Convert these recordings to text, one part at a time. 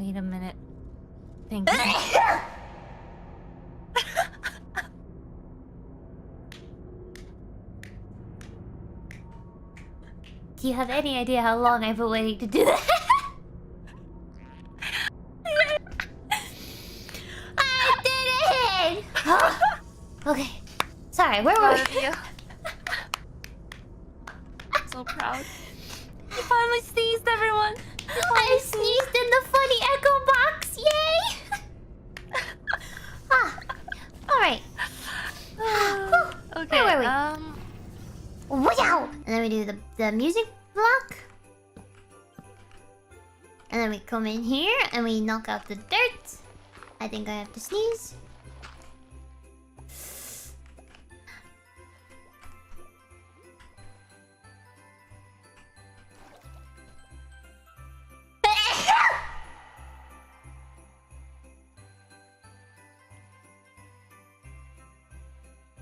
Wait a minute. Thank you. Do you have any idea how long I've been waiting to do that? I did it! Okay. Sorry, where were we? So proud. You finally sneezed, everyone! I sneezed in the funny echo box! Yay! Alright. Okay, Where were we? Wow! And then we do the music block. And then we come in here and we knock out the dirt. I think I have to sneeze.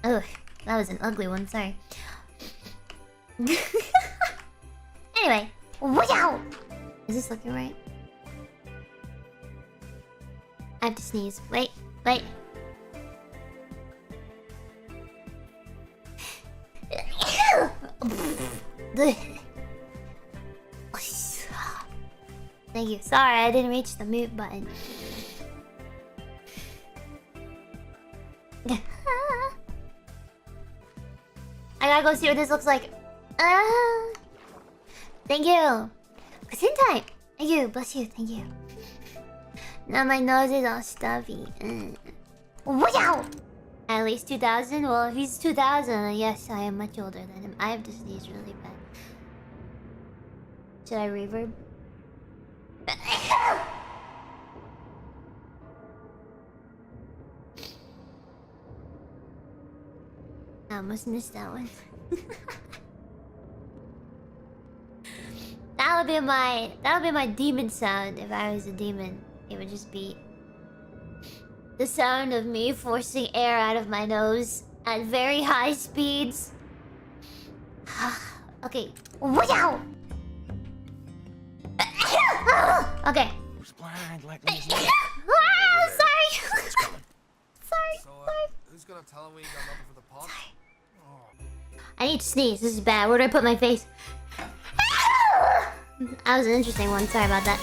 Oh, that was an ugly one, sorry. Anyway, wow! Is this looking right? I have to sneeze. Wait. Thank you. Sorry, I didn't reach the mute button. I gotta go see what this looks like. Thank you. Gesundheit. Thank you. Bless you. Thank you. Now my nose is all stuffy. Wow! At least 2000? Well, if he's 2000, yes, I am much older than him. I have to sneeze really bad. Should I reverb? I almost missed that one. That would be my demon sound if I was a demon. It would just be the sound of me forcing air out of my nose at very high speeds. Okay. Wow! Okay. Sorry. Sorry. Who's gonna tell him we got nothing for the pot? Sorry. I need to sneeze. This is bad. Where do I put my face? That was an interesting one. Sorry about that.